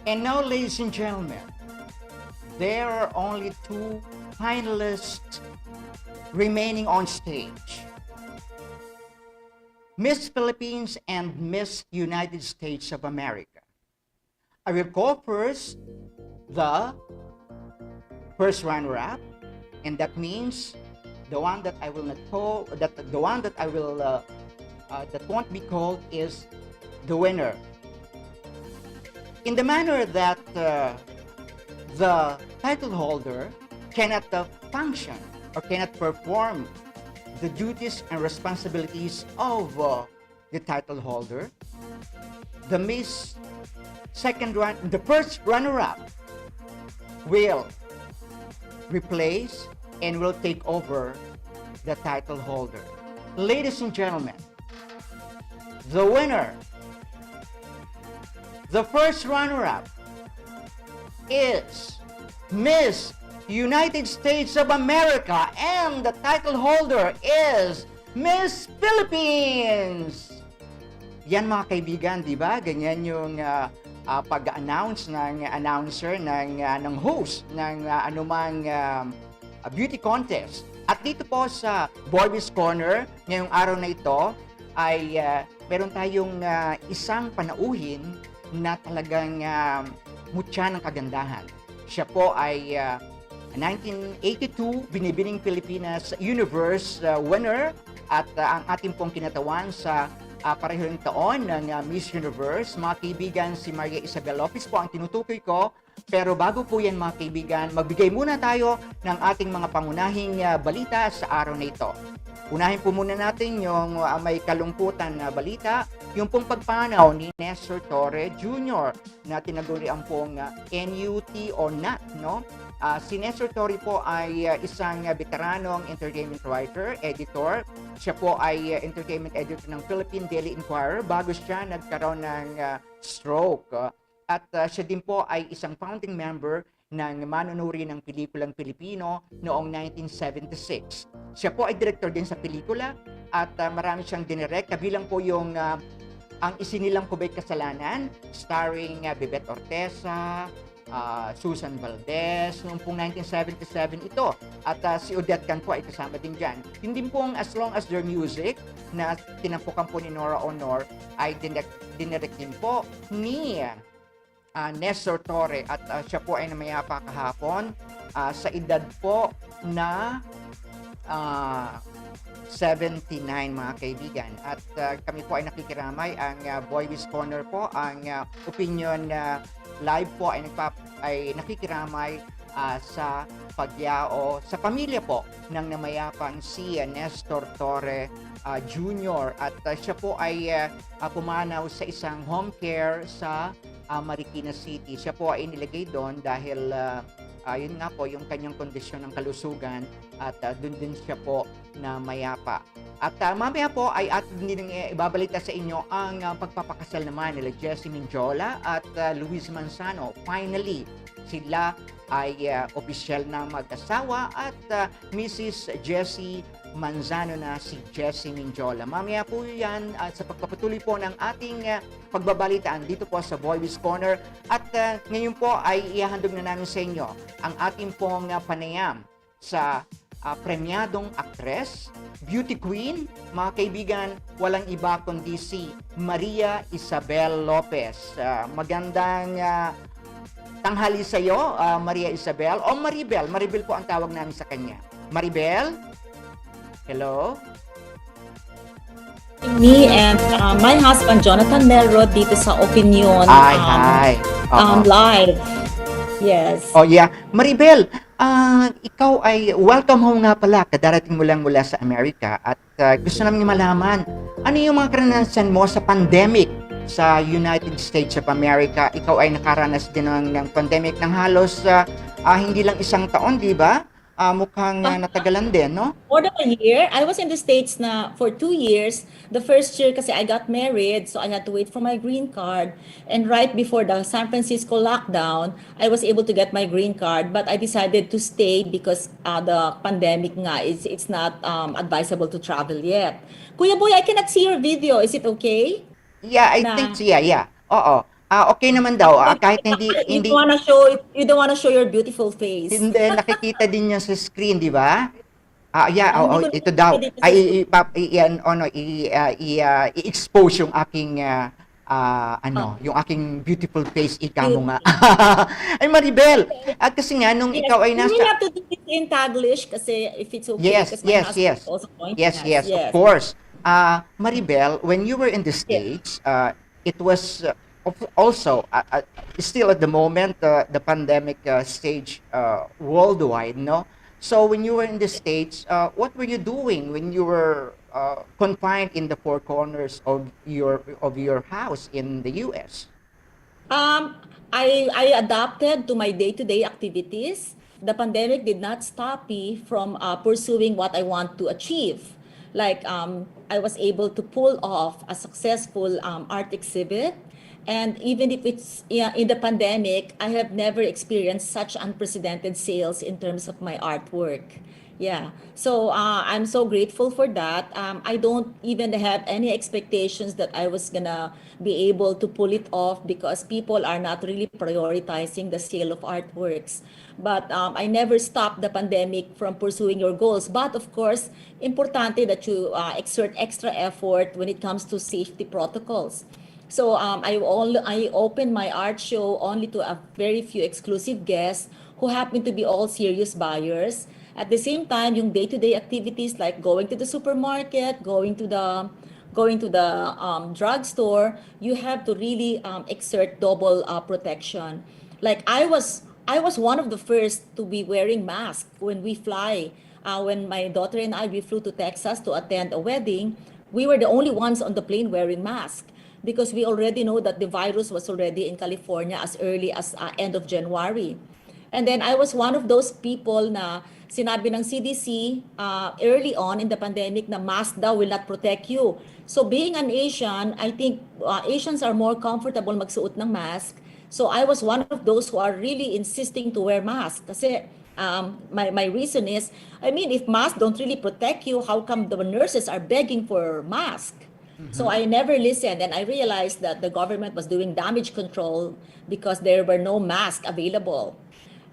And now, ladies and gentlemen, there are only two finalists remaining on stage. Miss Philippines and Miss United States of America. I will call first the first runner-up, and that means the one that I will not call, the one that I will that won't be called is the winner. In the manner that the title holder cannot function or cannot perform the duties and responsibilities of the title holder, the the first runner-up will replace and will take over the title holder. Ladies and gentlemen, the winner, the first runner-up is Miss United States of America, and the title holder is Miss Philippines. Yan mga kaibigan, di ba? Ganyan yung pag-announce ng announcer, ng host ng anumang beauty contest. At dito po sa Boy's Corner, ngayong araw na ito, ay meron tayong isang panauhin na talagang mutya ng kagandahan. Siya po ay 1982 Binibining Pilipinas Universe winner at ang ating pong kinatawan sa parehong taon ng Miss Universe. Mga kaibigan, si Maria Isabel Lopez po ang tinutukoy ko. Pero bago po yan mga kaibigan, magbigay muna tayo ng ating mga pangunahing balita sa araw na ito. Unahin po muna natin yung may kalungkutan na balita, yung pong pagpanaw ni Nestor Torre Jr. na tinagurian pong NUT o NAT, no? Si Nestor Torre po ay isang veteranong entertainment writer, editor. Siya po ay entertainment editor ng Philippine Daily Inquirer bago siya nagkaroon ng stroke. At siya din po ay isang founding member ng manunuri ng pelikulang Pilipino noong 1976. Siya po ay director din sa pelikula at marami siyang dinirect. Kabilang po yung Ang Isinilang Kubay Kasalanan, starring Bebet Orteza, Susan Valdez, noong pong 1977 ito. At si Odette Can po ay kasama din dyan. Hindi pong As Long As Their Music na tinampukan po ni Nora Honor ay dinirect din po ni Nestor Torre at siya po ay namayapa kahapon sa edad po na 79 mga kaibigan. At kami po ay nakikiramay, ang Boy's Corner po, ang OpinYon Live po ay nakikiramay sa pagyao sa pamilya po ng namayapang si Nestor Torre Jr. At siya po ay pumanaw sa isang home care sa Marikina City. Siya po ay inilagay doon dahil yun nga po yung kanyang kondisyon ng kalusugan at doon din siya po na mayapa. At mamaya po ay atin din ibabalita sa inyo ang pagpapakasal naman nila Jessie Minjola at Luis Manzano. Finally, sila ay opisyal na mag-asawa at Mrs. Jessie Manzano na si Jessie Minjola. Mamaya po yan sa pagpapatuloy po ng ating pagbabalitaan dito po sa Boy's Corner. At ngayon po ay ihahandog na namin sa inyo ang ating pong panayam sa premyadong aktres, beauty queen, mga kaibigan, walang iba kundi si Maria Isabel Lopez. Magandang tanghali sa iyo, Maria Isabel, o Maribel. Maribel po ang tawag namin sa kanya. Maribel? Hello? Me and my husband Jonathan Melrod dito sa OpinYon Hi. live. Yes. Oh yeah. Maribel, ikaw ay welcome home nga pala. Kadarating mo lang mula sa Amerika at gusto namin malaman ano yung mga karanasan mo sa pandemic sa United States of America. Ikaw ay nakaranas din ng pandemic ng halos hindi lang isang taon, di ba? Mukhang natagalan din, no? More than a year. I was in the States na for 2 years. The first year kasi I got married, so I had to wait for my green card. And right before the San Francisco lockdown, I was able to get my green card, but I decided to stay because the pandemic nga, it's not advisable to travel yet. Kuya Boy, I cannot see your video. Is it okay? Yeah, I think, yeah. Oo. Okay naman daw, kahit hindi You hindi don't wanna show you don't wanna show your beautiful face. hindi nakikita din niya sa screen, 'di ba? Yeah, Hindi oo, ko ito nakikita daw. dito sa screen. Ay, i-expose yung aking, yung aking beautiful face, ika mo nga. Ay, Maribel, kasi nga, nung Yes, ikaw ay we will nasa, have to do this in Taglish kasi if it's okay, yes, because my yes, husband yes. is also joining Yes, us. yes, of Yes. course. Maribel, when you were in the Yes. States, it was also still at the moment the pandemic stage worldwide, no? So when you were in the States, what were you doing when you were confined in the four corners of your house in the U.S.? Um, I adapted to my day-to-day activities. The pandemic did not stop me from pursuing what I want to achieve. Like I was able to pull off a successful art exhibit. And even if it's, yeah, in the pandemic, I have never experienced such unprecedented sales in terms of my artwork. Yeah. So I'm so grateful for that. I don't even have any expectations that I was gonna be able to pull it off because people are not really prioritizing the sale of artworks. But I never stopped the pandemic from pursuing your goals. But of course, importante that you exert extra effort when it comes to safety protocols. So I opened my art show only to a very few exclusive guests who happen to be all serious buyers. At the same time, yung day-to-day activities like going to the supermarket, going to the drugstore, you have to really exert double protection. Like I was one of the first to be wearing masks when we fly. When my daughter and I we flew to Texas to attend a wedding, we were the only ones on the plane wearing masks because we already know that the virus was already in California as early as end of January. And then I was one of those people na sinabi ng CDC early on in the pandemic na mask daw will not protect you. So being an Asian, I think Asians are more comfortable magsuot ng mask. So I was one of those who are really insisting to wear mask kasi my reason is, I mean, if masks don't really protect you, how come the nurses are begging for mask? So Mm-hmm. I never listened and I realized that the government was doing damage control because there were no masks available.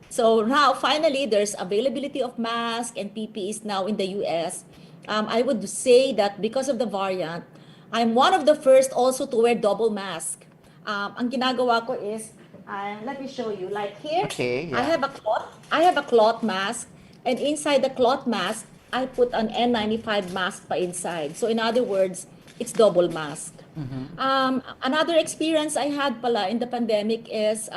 So now, finally, there's availability of masks and PPEs now in the US. I would say that because of the variant, I'm one of the first also to wear double mask. Ang ginagawa ko is, let me show you. Like here, Okay, yeah. I have a cloth mask, and inside the cloth mask, I put an N95 mask pa inside. So in other words, it's double mask. Mm-hmm. Another experience I had pala in the pandemic is,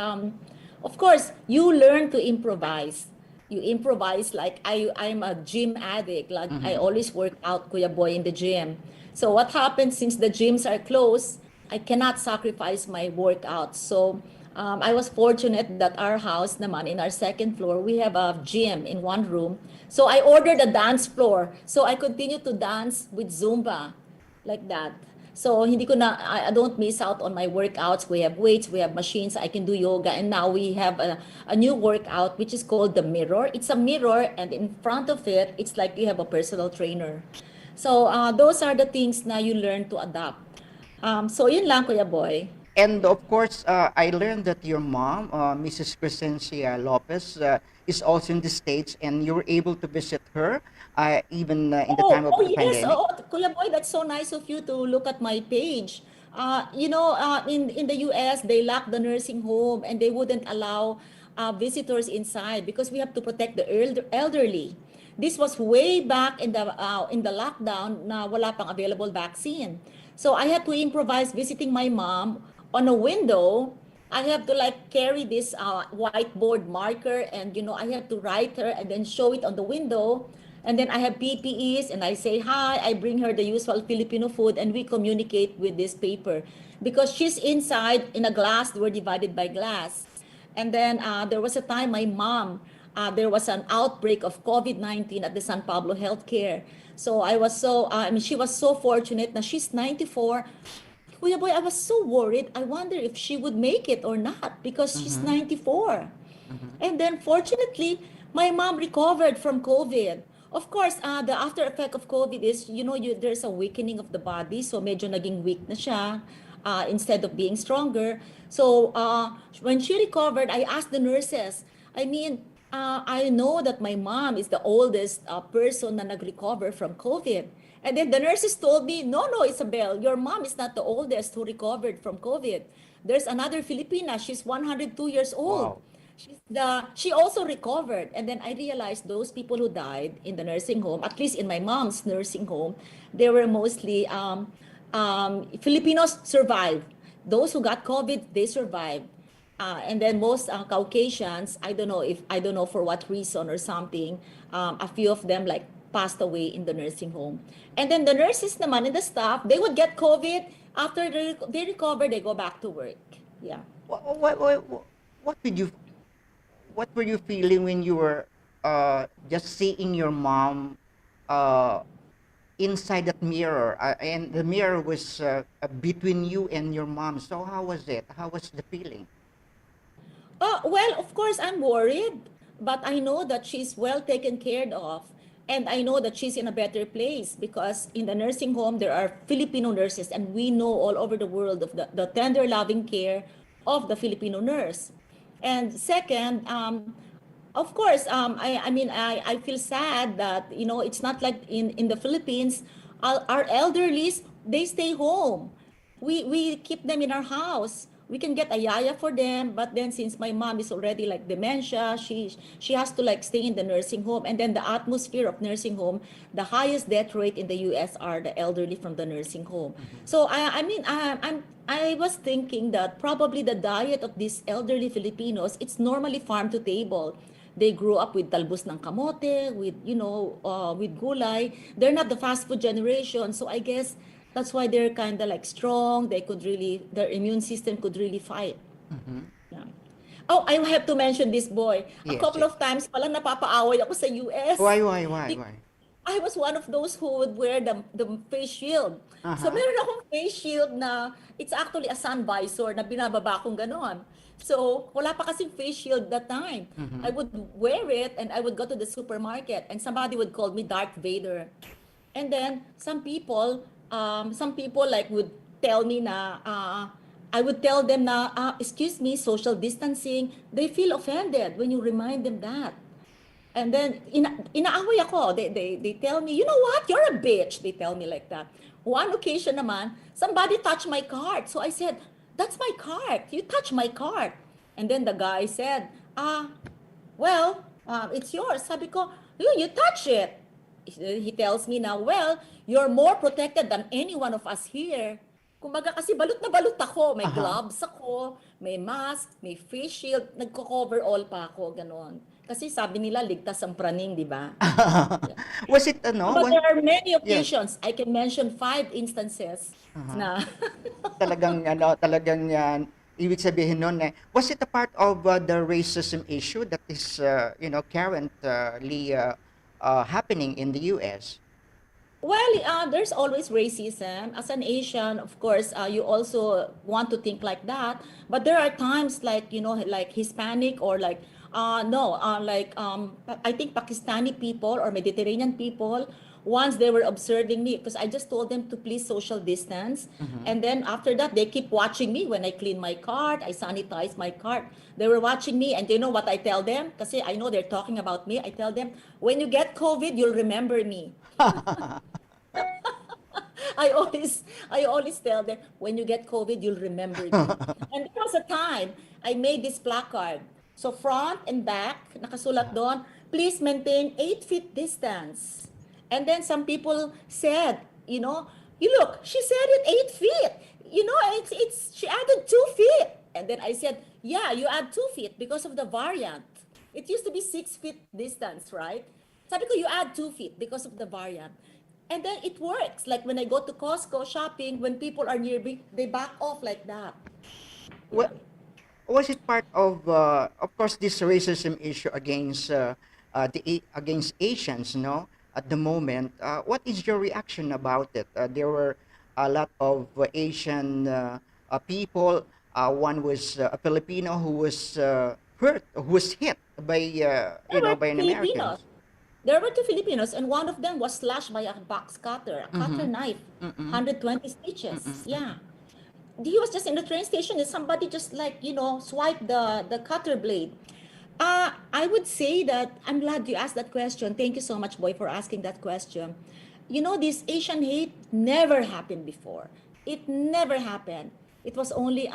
of course, you learn to improvise. You improvise like I'm a gym addict. Like I Mm-hmm. always work out, Kuya Boy, in the gym. So what happens since the gyms are closed, I cannot sacrifice my workouts. So I was fortunate that our house naman, in our second floor, we have a gym in one room. So I ordered a dance floor. So I continue to dance with Zumba like that. So hindi ko na I don't miss out on my workouts. We have weights, we have machines, I can do yoga, and now we have a new workout which is called the mirror. It's a mirror and in front of it, it's like you have a personal trainer. So those are the things na you learn to adapt. So yun lang, Kuya Boy. And of course, I learned that your mom, Mrs. Crescencia Lopez, is also in the States, and you were able to visit her even in the time of Oh the yes. pandemic. Oh, Kuya Boy, that's so nice of you to look at my page. You know, in the US, they lock the nursing home and they wouldn't allow visitors inside because we have to protect the elderly. This was way back in the lockdown na wala pang available vaccine. So I had to improvise visiting my mom on a window. I have to like carry this whiteboard marker and I have to write her and then show it on the window. And then I have PPEs and I say hi, I bring her the usual Filipino food and we communicate with this paper. Because she's inside in a glass, we're divided by glass. And then there was a time my mom, there was an outbreak of COVID-19 at the San Pablo Healthcare. So I mean, she was so fortunate na she's 94. Kuya Boy, I was so worried. I wonder if she would make it or not because she's Mm-hmm. 94. Mm-hmm. And then fortunately, my mom recovered from COVID. Of course, the after effect of COVID is, there's a weakening of the body. So medyo naging weak na siya. instead of being stronger. So when she recovered, I asked the nurses, I mean, I know that my mom is the oldest person na nag-recover from COVID. And then the nurses told me, no, no, Isabel, your mom is not the oldest who recovered from COVID. There's another Filipina, she's 102 years old. Wow. She also recovered. And then I realized those people who died in the nursing home, at least in my mom's nursing home, they were mostly Filipinos survived. Those who got COVID, they survived. And then most Caucasians, I don't know for what reason or something, a few of them like passed away in the nursing home. And then the nurses naman and the staff, they would get COVID. After they recover, they go back to work. Yeah. What did you what were you feeling when you were just seeing your mom uh, inside that mirror, and the mirror was between you and your mom? So how was it? How was the feeling? Oh, well, of course, I'm worried, but I know that she's well taken care of. And I know that she's in a better place because in the nursing home, there are Filipino nurses, and we know all over the world of the tender, loving care of the Filipino nurse. And second, of course, I mean, I feel sad that, it's not like in the Philippines, our elderlies, they stay home. We keep them in our house. We can get a yaya for them, but then since my mom is already like dementia, she has to like stay in the nursing home. And then the atmosphere of nursing home, the highest death rate in the US are the elderly from the nursing home. Mhm. So I was thinking that probably the diet of these elderly Filipinos, it's normally farm to table. They grew up with talbos ng kamote, with with gulay. They're not the fast food generation, so I guess that's why they're kind of like strong. Their immune system could really fight. Mhm. Yeah. Oh, I have to mention this boy. A Yes, couple yes. of times pala napapaaway ako sa US. Why? I was one of those who would wear the face shield. So Uh-huh. meron akong face shield na it's actually a sun visor na binababa kong ganon. So wala pa kasing face shield that time. I Mhm. would wear it and I would go to the supermarket and somebody would call me Darth Vader. And then some people like would tell me na I would tell them na excuse me, social distancing. They feel offended when you remind them that. And then inaaway ako. They tell me, you know what? You're a bitch. They tell me like that. One occasion naman, somebody touched my cart. So I said, that's my cart. You touched my cart. And then the guy said, well, it's yours. Sabi ko, you touch it. He tells me now, well, you're more protected than any one of us here. Kumbaga kasi balot na balot ako. May Uh-huh. gloves ako, may mask, may face shield, nagko-cover all pa ako, ganon. Kasi sabi nila, ligtas ang praning, di ba? Yeah. Was it ano? But there are many Yes. occasions. I can mention 5 instances Uh-huh. na Talagang ibig sabihin nun was it a part of the racism issue that is currently happening in the US? Well, there's always racism. As an Asian, of course, you also want to think like that. But there are times like, like Hispanic or like, no, I think Pakistani people or Mediterranean people, once they were observing me, because I just told them to please social distance. Mhm. And then after that, they keep watching me when I clean my cart, I sanitize my cart. They were watching me, and you know what I tell them? Kasi I know they're talking about me. I tell them, when you get COVID, you'll remember me. I always tell them, when you get COVID, you'll remember me. And there was a time I made this placard. So front and back, nakasulat doon, please maintain 8 feet distance. And then some people said, you look, she said it 8 feet. She added 2 feet. And then I said, yeah, you add 2 feet because of the variant. It used to be 6 feet distance, right? Sabi ko, you add 2 feet because of the variant. And then it works. Like when I go to Costco shopping, when people are near me, they back off like that. Wa- Yeah. was it part of course, this racism issue against against Asians, no? At the moment, what is your reaction about it? There were a lot of Asian people. One was a Filipino who was hurt, who was hit by There were by an Filipinos. Americans. There were two Filipinos, and one of them was slashed by a box cutter, a cutter Mm-hmm. knife, Mm-mm. 120 stitches. Mm-mm. Yeah. he was just in the train station and somebody just like, swiped the cutter blade. I would say that I'm glad you asked that question. Thank you so much, Boy, for asking that question. This Asian hate never happened before. It never happened. It was only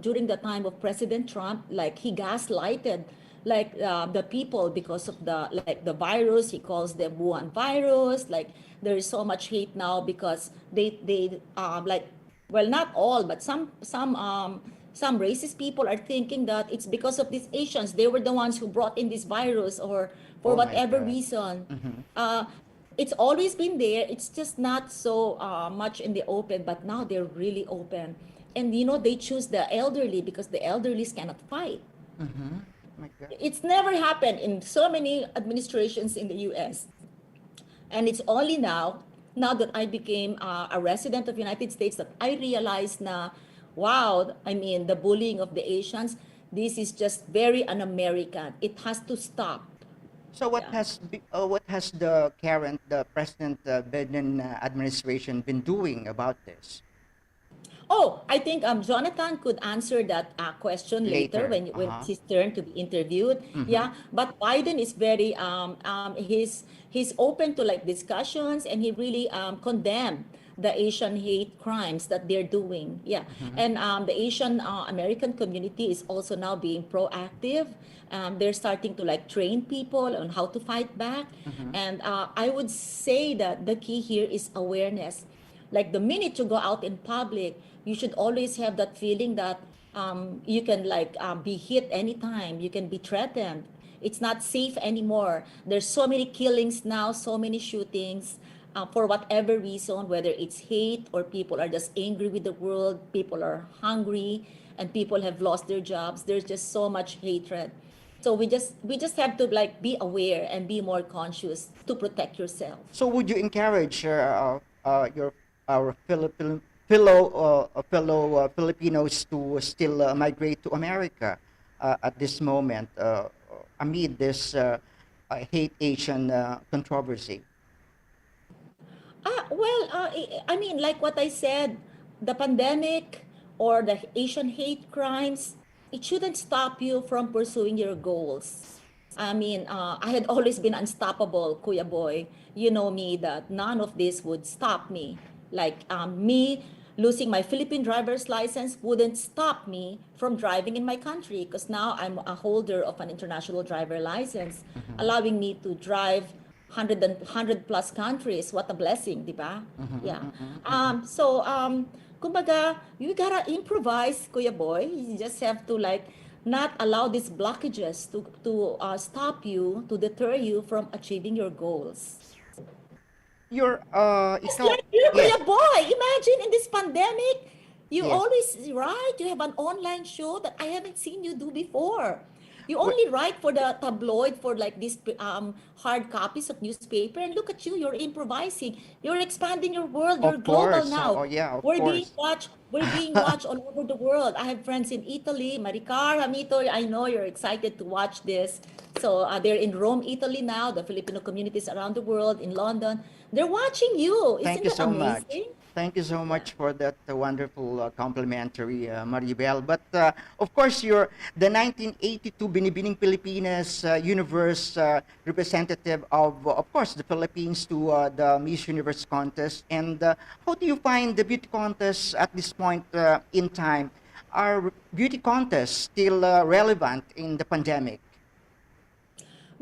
during the time of President Trump, like he gaslighted like the people because of the virus. He calls them Wuhan virus. Like there is so much hate now because they like, well, not all, but some racist people are thinking that it's because of these Asians. They were the ones who brought in this virus, or for Oh my whatever God. reason. Mhm. Uh, it's always been there. It's just not so much in the open, but now they're really open. And they choose the elderly because the elderlies cannot fight. Mhm. Oh my God. It's never happened in so many administrations in the US. And it's only now that I became a resident of United States, that I realized na, wow, I mean, the bullying of the Asians, this is just very un-American. It has to stop. So Yeah. what has the President Biden administration been doing about this Oh, I think Jonathan could answer that question later later? when Uh-huh. it's his turn to be interviewed. Mm-hmm. Yeah, but Biden is very he's open to like discussions, and he really condemned the Asian hate crimes that they're doing. Yeah, Mm-hmm. and the Asian American community is also now being proactive. They're starting to like train people on how to fight back, Mm-hmm. and I would say that the key here is awareness. Like the minute you go out in public, you should always have that feeling that you can like be hit anytime, you can be threatened. It's not safe anymore. There's so many killings now, so many shootings, for whatever reason, whether it's hate or people are just angry with the world, people are hungry, and people have lost their jobs. There's just so much hatred. So we just have to like be aware and be more conscious to protect yourself. So would you encourage your our fellow Filipinos to still migrate to America at this moment amid this hate Asian controversy? I mean, like what I said, the pandemic or the Asian hate crimes, it shouldn't stop you from pursuing your goals. I mean, I had always been unstoppable, Kuya Boy. You know me that none of this would stop me. Like me losing my Philippine driver's license wouldn't stop me from driving in my country, because now I'm a holder of an international driver license, Mm-hmm. allowing me to drive 100 plus countries. What a blessing, di ba? Mm-hmm. Yeah. Mm-hmm. Kumbaga, you gotta improvise, Kuya Boy. You just have to like not allow these blockages to stop you, to deter you from achieving your goals. Your Just ikaw like you, yes Kuya Boy. Imagine in this pandemic, you yes always write. You have an online show that I haven't seen you do before. You Wh- only write for the tabloid, for like these hard copies of newspaper, and look at you. You're improvising. You're expanding your world. You're of global course now. oh yeah of We're being course watched. We're being watched all over the world. I have friends in Italy. Maricar, Hamito, I know you're excited to watch this. So they're in Rome, Italy now. The Filipino communities around the world, in London, they're watching you. Thank Isn't you that so much. amazing? Thank you so Yeah. much for that wonderful complimentary, Maribel. But of course, you're the 1982 Binibining Pilipinas Universe representative of course, the Philippines to the Miss Universe contest. And how do you find the beauty contest at this point in time? Are beauty contests still relevant in the pandemic?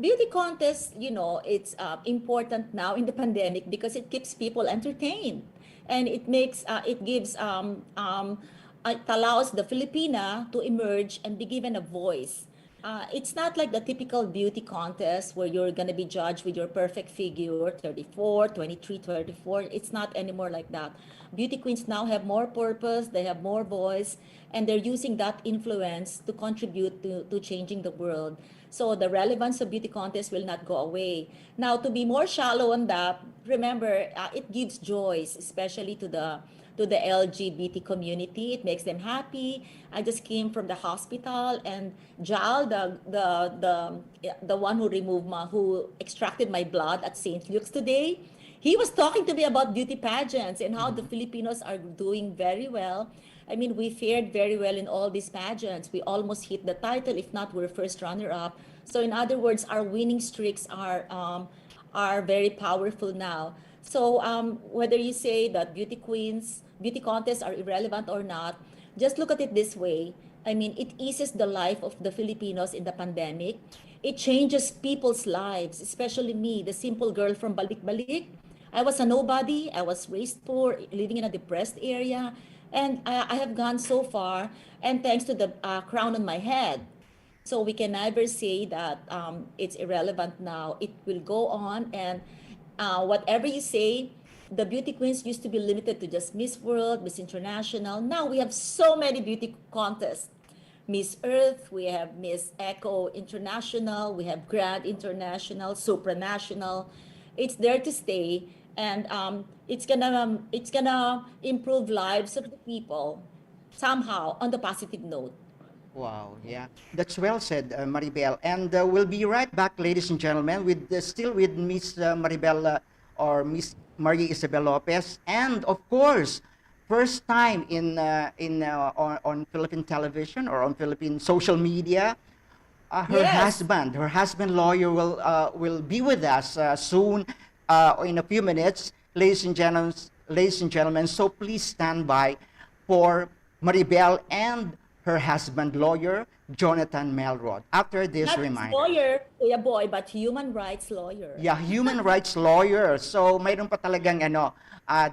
Beauty contest, it's important now in the pandemic because it keeps people entertained, and it gives it allows the Filipina to emerge and be given a voice. It's not like the typical beauty contest where you're going to be judged with your perfect figure, 34, 23, 34. It's not anymore like that. Beauty queens now have more purpose, they have more voice, and they're using that influence to contribute to changing the world. So the relevance of beauty contests will not go away. Now, to be more shallow on that, remember, it gives joys, especially to the LGBT community. It makes them happy. I just came from the hospital, and Jal, the one who extracted my blood at St. Luke's today, he was talking to me about beauty pageants and how the Mhm. Filipinos are doing very well. I mean, we fared very well in all these pageants. We almost hit the title, if not, we're first runner-up. So in other words, our winning streaks are very powerful now. So whether you say that beauty queens, beauty contests are irrelevant or not, just look at it this way. I mean, it eases the life of the Filipinos in the pandemic. It changes people's lives, especially me, the simple girl from Balik-Balik. I was a nobody. I was raised poor, living in a depressed area. And I have gone so far, and thanks to the crown on my head. So we can never say that it's irrelevant now. It will go on, and whatever you say, the beauty queens used to be limited to just Miss World, Miss International. Now we have so many beauty contests. Miss Earth, we have Miss Echo International, we have Grand International, Supranational. It's there to stay, and it's gonna improve lives of the people somehow on the positive note. Wow, yeah, that's well said, Maribel. And we'll be right back, ladies and gentlemen, with still with Miss Maribel or Miss Maria Isabel Lopez, and of course, first time on Philippine television or on Philippine social media, Yes. her husband lawyer will be with us soon, in a few minutes, ladies and gentlemen. So please stand by for Maribel and her husband lawyer Jonathan Melrod after this Not just reminder. lawyer, Kuya Boy, but human rights lawyer. Yeah, human rights lawyer. So mayroon pa talagang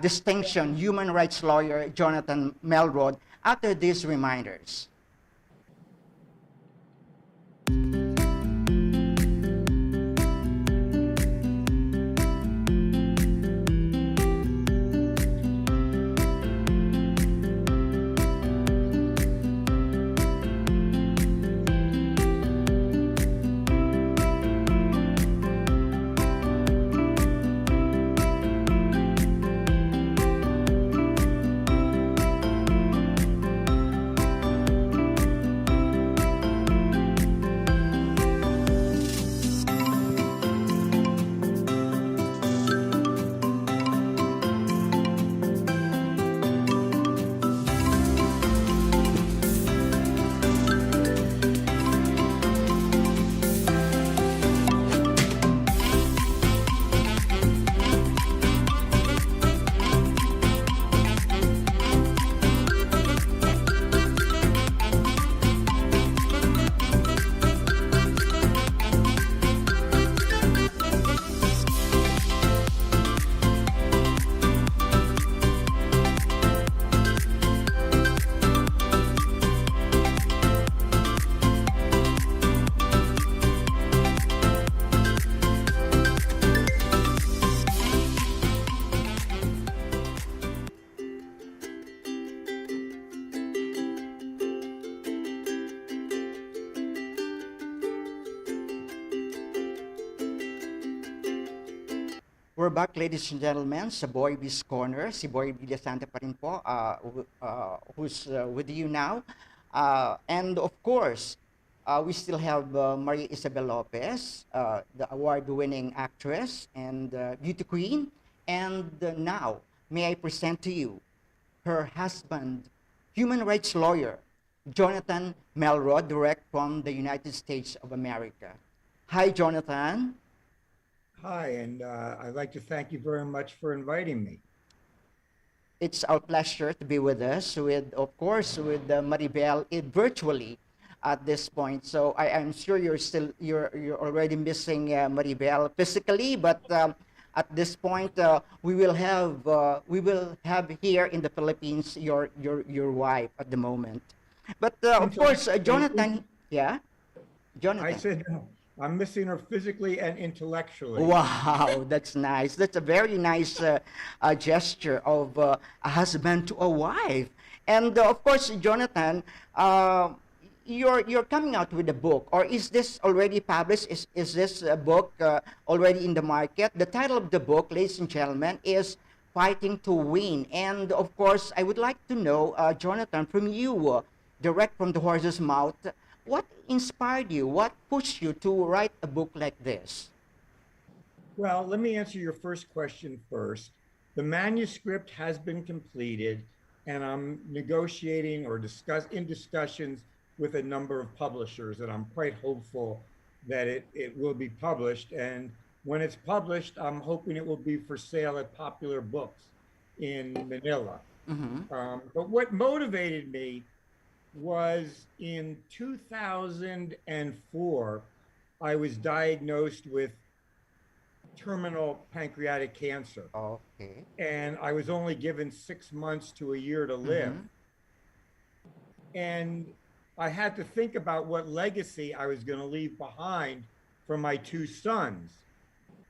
distinction, human rights lawyer Jonathan Melrod after these reminders. We're back, ladies and gentlemen, sa Boy B's Corner. Si Boy Villasanta pa rin po, who's with you now. And of course, we still have Maria Isabel Lopez, the award-winning actress and beauty queen. And now, may I present to you her husband, human rights lawyer, Jonathan Melrod, direct from the United States of America. Hi, Jonathan. Hi, and I'd like to thank you very much for inviting me. It's our pleasure to be with us, with of course with Maribel virtually at this point. So I'm sure you're already missing Maribel physically, but at this point we will have here in the Philippines your wife at the moment. But of course, Jonathan, yeah, I Jonathan. said I'm missing her physically and intellectually. Wow, that's nice. That's a very nice gesture of a husband to a wife. And of course, Jonathan, you're coming out with a book, or is this already published? Is this a book already in the market? The title of the book, ladies and gentlemen, is "Fighting to Win." And of course, I would like to know, Jonathan, from you, direct from the horse's mouth, what inspired you? What pushed you to write a book like this? Well, let me answer your first question first. The manuscript has been completed. and I'm negotiating or in discussions with a number of publishers, and I'm quite hopeful that it will be published. And when it's published, I'm hoping it will be for sale at Popular Books in Manila. Mm-hmm. But what motivated me was in 2004, I was diagnosed with terminal pancreatic cancer, Okay. and I was only given 6 months to a year to live. Mm-hmm. And I had to think about what legacy I was going to leave behind for my two sons.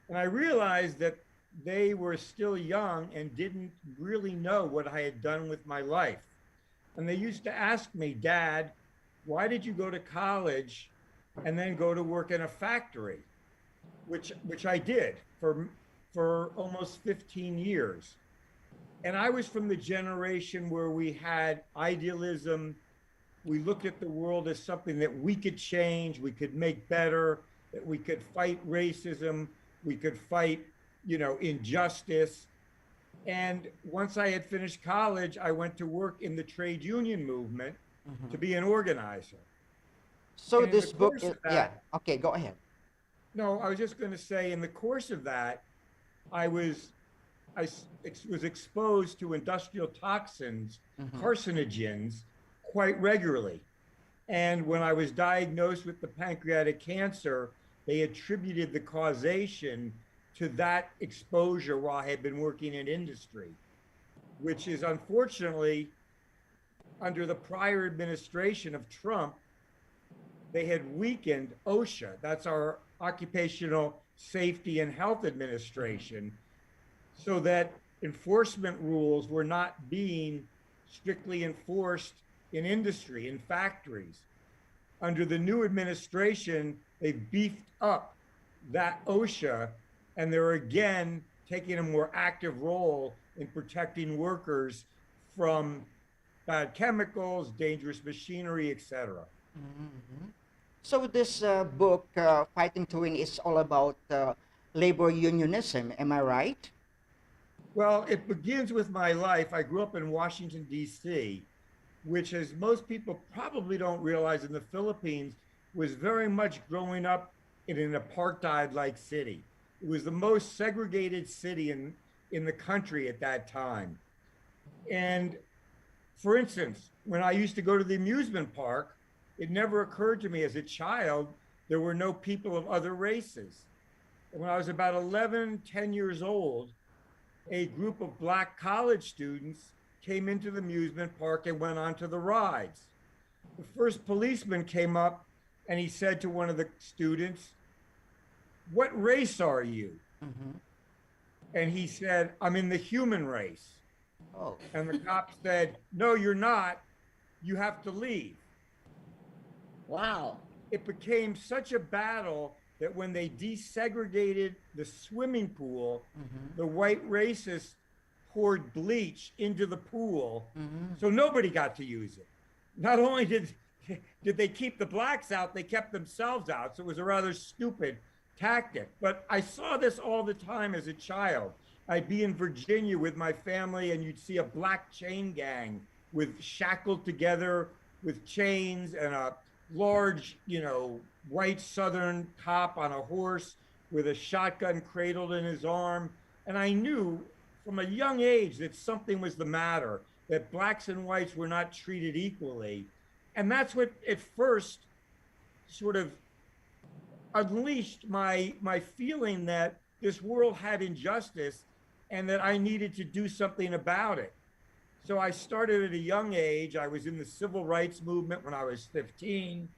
And I realized that they were still young and didn't really know what I had done with my life. And they used to ask me, Dad, why did you go to college and then go to work in a factory? Which I did for almost 15 years. And I was from the generation where we had idealism. We looked at the world as something that we could change, we could make better, that we could fight racism, we could fight, injustice. And once I had finished college, I went to work in the trade union movement to be an organizer. So And in the this book course is, of that, yeah. Okay, go ahead. No, I was just going to say, in the course of that, I was exposed to industrial toxins, carcinogens, quite regularly. And when I was diagnosed with the pancreatic cancer, they attributed the causation to that exposure while I had been working in industry, which is unfortunately, under the prior administration of Trump, they had weakened OSHA. That's our Occupational Safety and Health Administration, so that enforcement rules were not being strictly enforced in industry, in factories. Under the new administration, they've beefed up that OSHA, and they're again taking a more active role in protecting workers from bad chemicals, dangerous machinery, etc. Mm-hmm. So this book, Fighting to Win, is all about labor unionism. Am I right? Well, it begins with my life. I grew up in Washington, D.C., which, as most people probably don't realize, in the Philippines, was very much growing up in an apartheid-like city. It was the most segregated city in the country at that time. And for instance, when I used to go to the amusement park, it never occurred to me as a child there were no people of other races. And when I was about 11, 10 years old, a group of Black college students came into the amusement park and went onto the rides. The first policeman came up and he said to one of the students, "What race are you?" Mm-hmm. And he said, "I'm in the human race." Oh. And the cop said, "No, you're not. You have to leave." Wow. It became such a battle that when they desegregated the swimming pool, the white racists poured bleach into the pool, so nobody got to use it. Not only did they keep the blacks out, they kept themselves out. So it was a rather stupid tactic. But I saw this all the time as a child. I'd be in Virginia with my family, and you'd see a black chain gang with shackled together with chains and a large, white Southern cop on a horse with a shotgun cradled in his arm. And I knew from a young age that something was the matter, that blacks and whites were not treated equally. And that's what at first sort of unleashed my feeling that this world had injustice and that I needed to do something about it. So I started at a young age. I was in the civil rights movement when I was 15.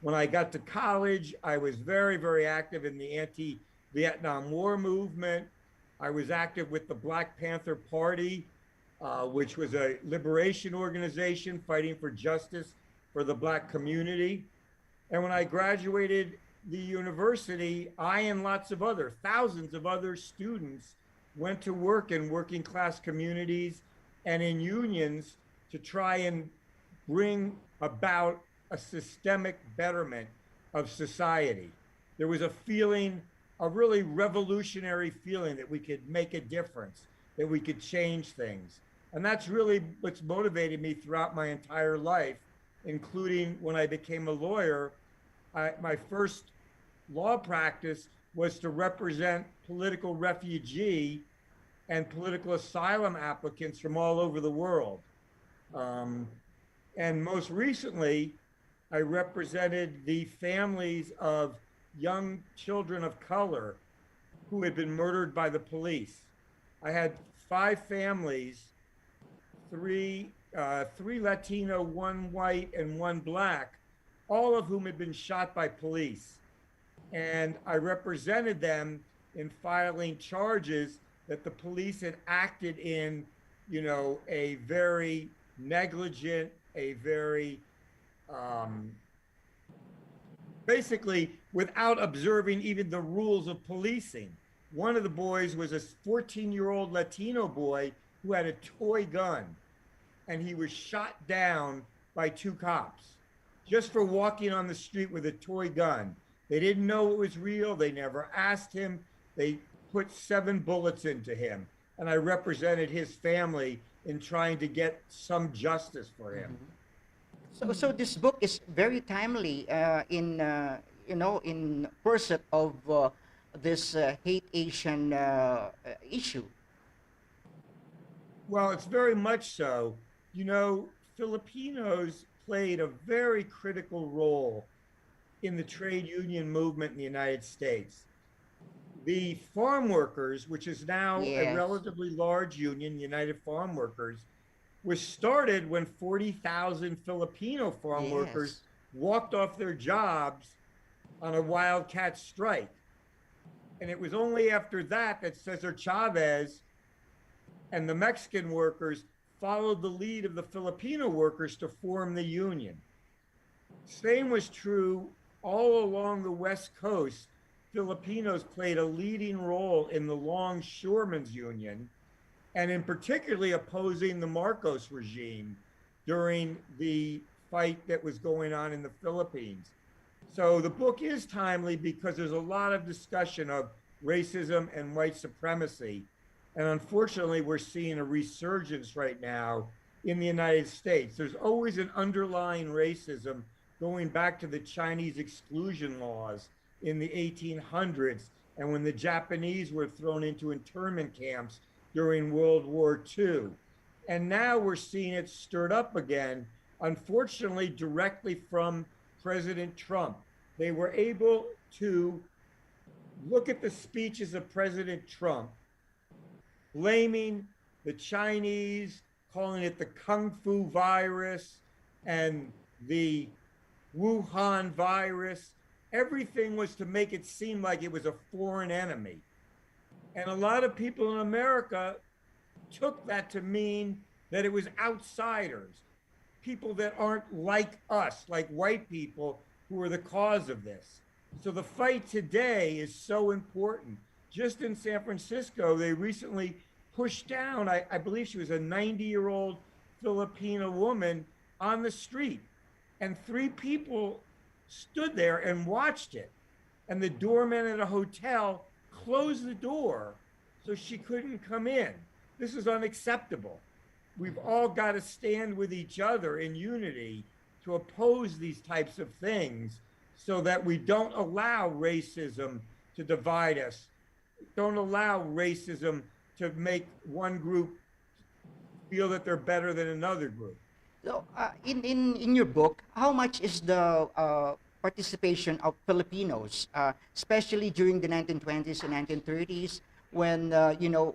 When I got to college, I was very, very active in the anti-Vietnam War movement. I was active with the Black Panther Party, which was a liberation organization fighting for justice for the Black community. And when I graduated the university, I and lots of thousands of other students went to work in working class communities and in unions to try and bring about a systemic betterment of society. There was a feeling, a really revolutionary feeling, that we could make a difference, that we could change things. And that's really what's motivated me throughout my entire life, including when I became a lawyer. My first law practice was to represent political refugee and political asylum applicants from all over the world. Um, and most recently, I represented the families of young children of color who had been murdered by the police. I had 5 families, three Latino, one white, and one black, all of whom had been shot by police. And I represented them in filing charges that the police had acted in, a very negligent, a very um, basically without observing even the rules of policing. One of the boys was a 14-year-old Latino boy who had a toy gun, and he was shot down by 2 cops just for walking on the street with a toy gun. They didn't know it was real. They never asked him. They put 7 bullets into him. And I represented his family in trying to get some justice for him. So this book is very timely in pursuit of this hate Asian issue. Well, it's very much so. Filipinos played a very critical role in the trade union movement in the United States. The farm workers, which is now a Yes. relatively large union, United Farm Workers, was started when 40,000 Filipino farm workers Yes. walked off their jobs on a wildcat strike. And it was only after that that Cesar Chavez and the Mexican workers followed the lead of the Filipino workers to form the union. Same was true all along the West Coast. Filipinos played a leading role in the Longshoremen's Union, and in particularly opposing the Marcos regime during the fight that was going on in the Philippines. So the book is timely because there's a lot of discussion of racism and white supremacy. And unfortunately, we're seeing a resurgence right now in the United States. There's always an underlying racism going back to the Chinese exclusion laws in the 1800s, and when the Japanese were thrown into internment camps during World War II. And now we're seeing it stirred up again, unfortunately, directly from President Trump. They were able to look at the speeches of President Trump, blaming the Chinese, calling it the Kung Fu virus and the Wuhan virus. Everything was to make it seem like it was a foreign enemy. And a lot of people in America took that to mean that it was outsiders, people that aren't like us, like white people, who are the cause of this. So the fight today is so important. Just in San Francisco, they recently pushed down, I believe she was a 90-year-old Filipino woman on the street. And 3 people stood there and watched it. And the doorman at a hotel closed the door so she couldn't come in. This is unacceptable. We've all got to stand with each other in unity to oppose these types of things so that we don't allow racism to divide us. Don't allow racism to make one group feel that they're better than another group. So, in your book, how much is the participation of Filipinos, especially during the 1920s and 1930s, when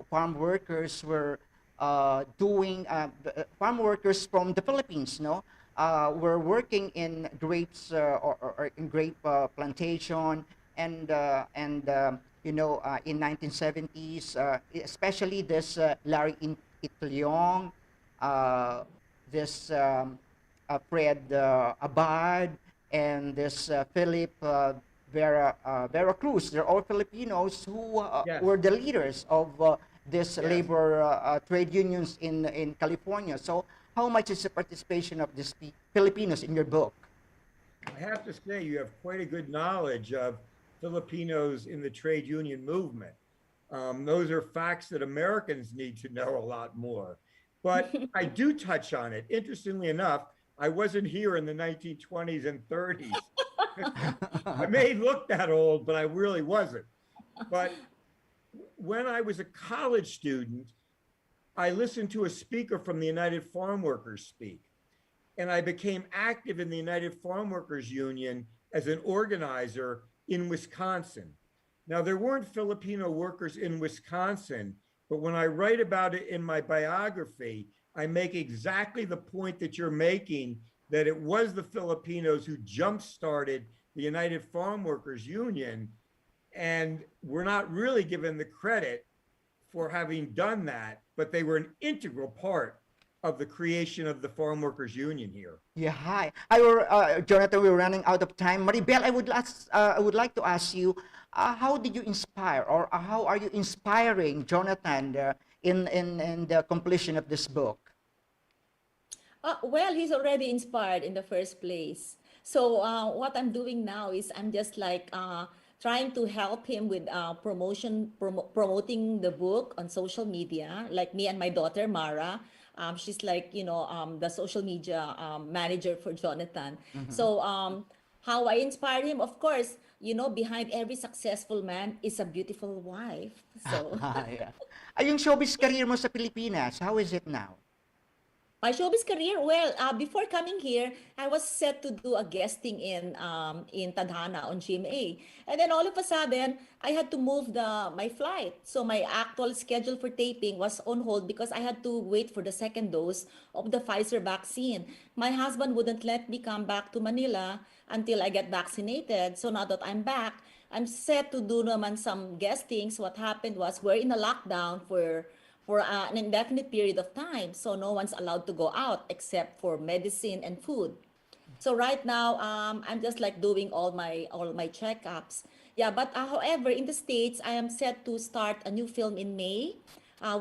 farm workers were farm workers from the Philippines, no, were working in grapes or in grape plantation, and in 1970s, especially this Larry Itliong, this Fred Abad, and this Philip Vera Cruz. They're all Filipinos who Yes. were the leaders of this Yes. labor trade unions in California. So, how much is the participation of these Filipinos in your book? I have to say, you have quite a good knowledge of Filipinos in the trade union movement. Those are facts that Americans need to know a lot more. but I do touch on it. Interestingly enough, I wasn't here in the 1920s and 30s. I may look that old, but I really wasn't. But when I was a college student, I listened to a speaker from the United Farm Workers speak, and I became active in the United Farm Workers Union as an organizer in Wisconsin. Now, there weren't Filipino workers in Wisconsin, but when I write about it in my biography, I make exactly the point that you're making, that it was the Filipinos who jump-started the United Farm Workers Union, and we're not really given the credit for having done that, but they were an integral part of the creation of the Farm Workers Union here. Yeah, hi. Jonathan, we're running out of time. Maribel, I would like to ask you, how did you inspire, or how are you inspiring Jonathan in the completion of this book? Well, he's already inspired in the first place. So what I'm doing now is I'm just like trying to help him with promoting the book on social media, like me and my daughter Mara. She's like, the social media manager for Jonathan. So how I inspired him, of course, behind every successful man is a beautiful wife. So Yeah. Yung showbiz career mo sa Pilipinas, how is it now? my showbiz career, well, before coming here, I was set to do a guesting in Tadhana on GMA, and then all of a sudden, I had to move my flight. So my actual schedule for taping was on hold because I had to wait for the second dose of the Pfizer vaccine. My husband wouldn't let me come back to Manila until I get vaccinated. So now that I'm back, I'm set to do naman some guestings. What happened was we're in a lockdown for an indefinite period of time. So no one's allowed to go out except for medicine and food. So right now, I'm just like doing all my checkups. Yeah, but however, in the States, I am set to start a new film in May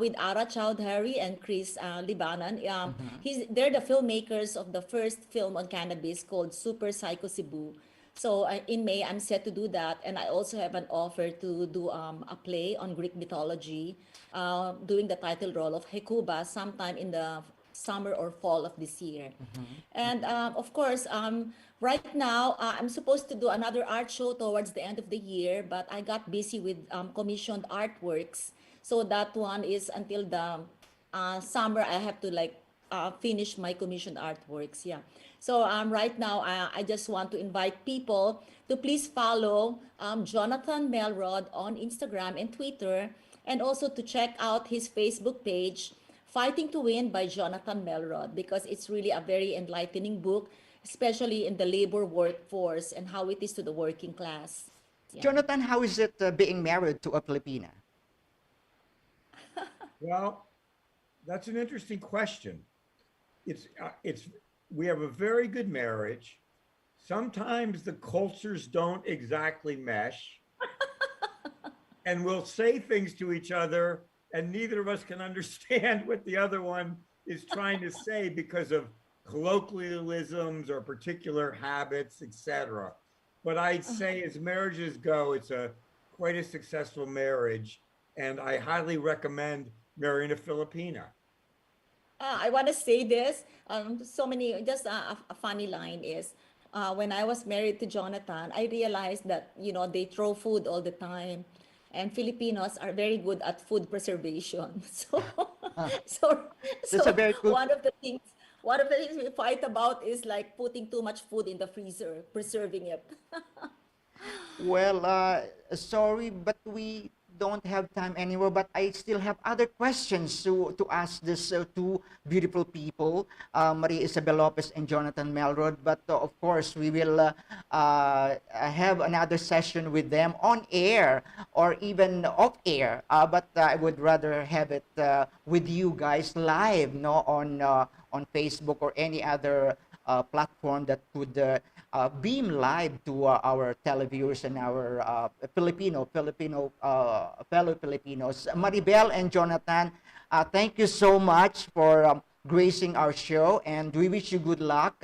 with Ara Chowdhury and Chris Libanan. They're the filmmakers of the first film on cannabis called Super Psycho Cebu. So in May, I'm set to do that, and I also have an offer to do a play on Greek mythology, doing the title role of Hecuba sometime in the summer or fall of this year. And of course, right now, I'm supposed to do another art show towards the end of the year, but I got busy with commissioned artworks. So that one is until the summer. I have to like finish my commissioned artworks. Yeah. So right now, I just want to invite people to please follow Jonathan Melrod on Instagram and Twitter, and also to check out his Facebook page, Fighting to Win by Jonathan Melrod, because it's really a very enlightening book, especially in the labor workforce and how it is to the working class. Yeah. Jonathan, how is it being married to a Filipina? Well, that's an interesting question. It's we have a very good marriage. Sometimes the cultures don't exactly mesh, and we'll say things to each other, and neither of us can understand what the other one is trying to say because of colloquialisms or particular habits, etc. But I'd say, as marriages go, it's quite a successful marriage, and I highly recommend marrying a Filipina. I want to say this. Just a funny line is when I was married to Jonathan, I realized that, they throw food all the time. And Filipinos are very good at food preservation. So, so, That's a so very good. one of the things we fight about is like putting too much food in the freezer, preserving it. Well, sorry, but we don't have time anymore. But I still have other questions to ask this two beautiful people, Maria Isabel Lopez and Jonathan Melrod. But of course, we will have another session with them on air or even off air. But I would rather have it with you guys live, no, on Facebook or any other platform that could beam live to our televiewers and our fellow Filipinos. Maribel and Jonathan, thank you so much for gracing our show, and we wish you good luck,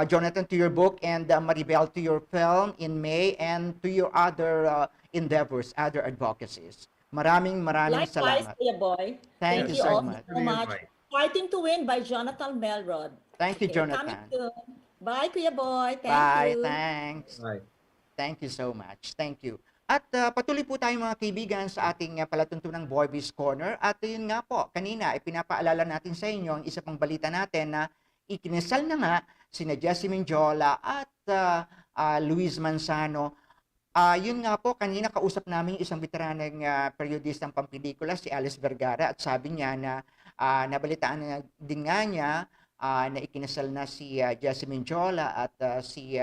Jonathan, to your book, and Maribel, to your film in May, and to your other endeavors, other advocacies. Maraming Likewise, salamat. Kuya Boy. Thank you so all much. so much. Of Fighting to Win by Jonathan Melrod. Thank you, Okay, coming Jonathan. soon. Bye, Kuya Boy. Thank Bye. you. Thanks. Right. Thank you so much. Thank you. At patuloy po tayo mga kaibigan sa ating palatuntunang Boy Biz Corner. At yun nga po, kanina ipinapaalala natin sa inyo ang isa pang balita natin na ikinasal na nga sina Jessie Menjola at Luis Manzano. Yun nga po, kanina kausap namin yung isang veteranang periodistang pampelikula, si Alice Vergara, at sabi niya na nabalitaan na din nga niya na ikinasal na si Jessie Menjola at si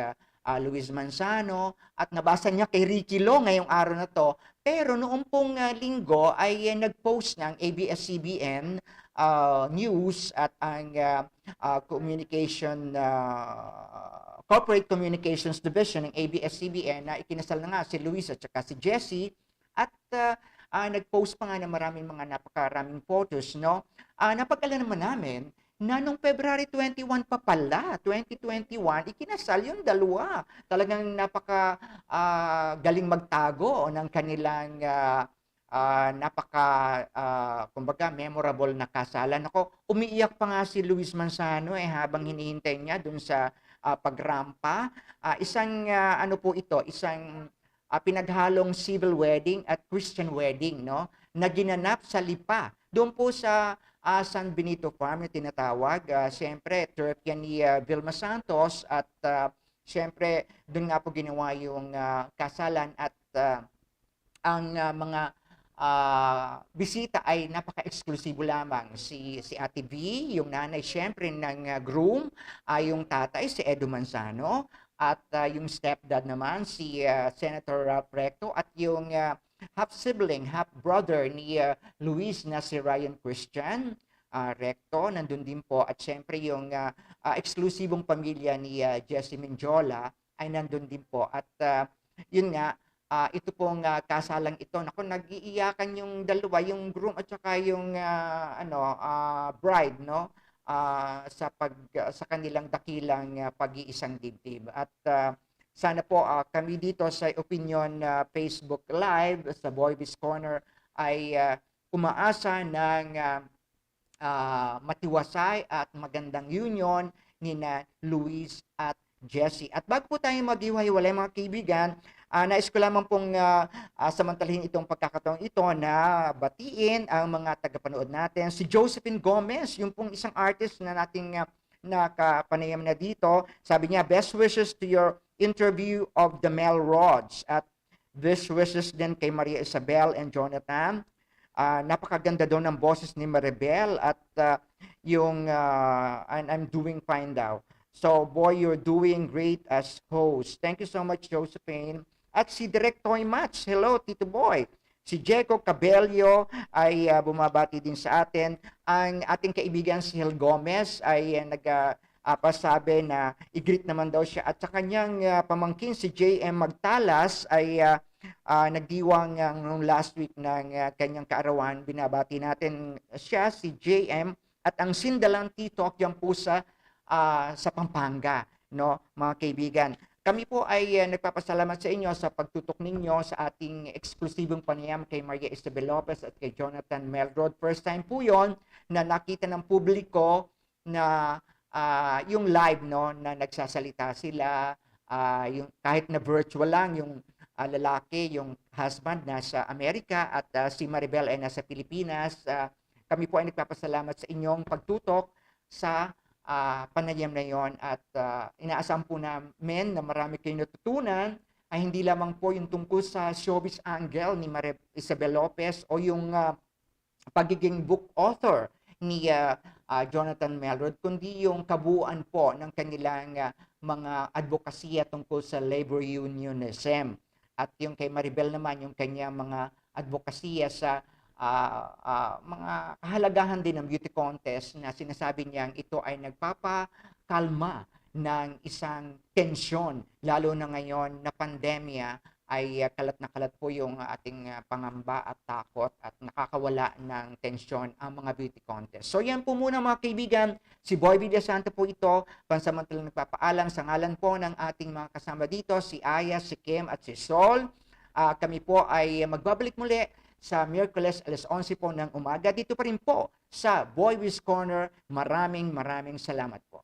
Luis Manzano, at nabasa niya kay Ricky Lo ngayong araw na to. Pero noong pong linggo ay nag-post ng ABS-CBN News at ang Corporate Communications Division ng ABS-CBN na ikinasal na nga si Luis at saka si Jessie, at nag-post pa nga na maraming mga napakaraming photos, no? Napagkala naman namin na nung February 21 pa pala, 2021, ikinasal yung dalawa. Talagang napaka galing magtago ng kanilang kumbaga memorable na kasalan. Ako, umiiyak pa nga si Luis Manzano habang hinihintay niya dun sa pagrampa. Isang ano po ito, isang pinaghalong civil wedding at Christian wedding, no? Na ginanap sa Lipa. Doon po sa San Benito Farm na tinatawag. Siyempre, turf yan ni Vilma Santos, at siyempre, doon nga po ginawa yung kasalan, at ang mga bisita ay napaka-eksklusibo lamang. Si Ate V, yung nanay siyempre ng groom, yung tatay si Edo Manzano, at yung stepdad naman si Senator Ralph Recto, at yung half-sibling, half-brother ni Luis na si Ryan Christian Recto, nandun din po. At syempre yung eksklusibong pamilya ni Jessie Menjola ay nandun din po. At yun nga, ito pong kasalang ito. Naku, nag-iiyakan yung dalawa, yung groom at saka yung bride, no? Sa kanilang dakilang pag-iisang dibdib. At sana po kami dito sa OpinYon Facebook Live sa Boy Biz Corner ay umaasa ng matiwasay at magandang union ni na Luis at Jessie. At bago po tayo maghiwa-hiwalay mga kaibigan, nais ko lamang pong samantalahin itong pagkakataon ito na batiin ang mga tagapanood natin. Si Josephine Gomez, yung pong isang artist na nating nakapanayam na dito. Sabi niya, best wishes to your interview of the Melrods, at best wishes din kay Maria Isabel and Jonathan. Napakaganda daw ng boses ni Maribel, at and I'm doing fine daw. So, boy, you're doing great as host. Thank you so much, Josephine. At si Direk Toy Match, hello, Tito Boy. Si Jeco Cabello ay bumabati din sa atin. Ang ating kaibigan si Hel Gomez ay pasabi na i-greet naman daw siya. At sa kanyang pamangkin si JM Magtalas ay nagdiwang noong last week ng kanyang kaarawan. Binabati natin siya, si JM, at ang sindalang titok yan po sa Pampanga, no, mga kaibigan. Kami po ay nagpapasalamat sa inyo sa pagtutok ninyo sa ating eksklusibong panayam kay Maria Isabel Lopez at kay Jonathan Melrod. First time po yon na nakita ng publiko na yung live, no, na nagsasalita sila, yung kahit na virtual lang, yung lalaki, yung husband nasa Amerika, at si Maribel ay nasa Pilipinas. Kami po ay nagpapasalamat sa inyong pagtutok sa panayam na yon, at inaasahan po namin na marami kayong natutunan, ay hindi lamang po yung tungkol sa showbiz angle ni Maria Isabel Lopez o yung pagiging book author ni Jonathan Melrod, kundi yung kabuuan po ng kanilang mga advokasya tungkol sa labor unionism. At yung kay Maribel naman, yung kanyang mga advokasya sa mga kahalagahan din ng beauty contest, na sinasabi niyang ito ay nagpapakalma ng isang tensyon, lalo na ngayon na pandemya ay kalat na kalat po yung ating pangamba at takot, at nakakawala ng tensyon ang mga beauty contest. So yan po muna mga kaibigan, si Boy Villasanta po ito, pansamantalang nagpapaalam sa ngalan po ng ating mga kasama dito, si Aya, si Kim at si Sol. Kami po ay magbabalik muli sa Miyerkules alas 11 po ng umaga. Dito pa rin po sa Boy With Corner. Maraming salamat po.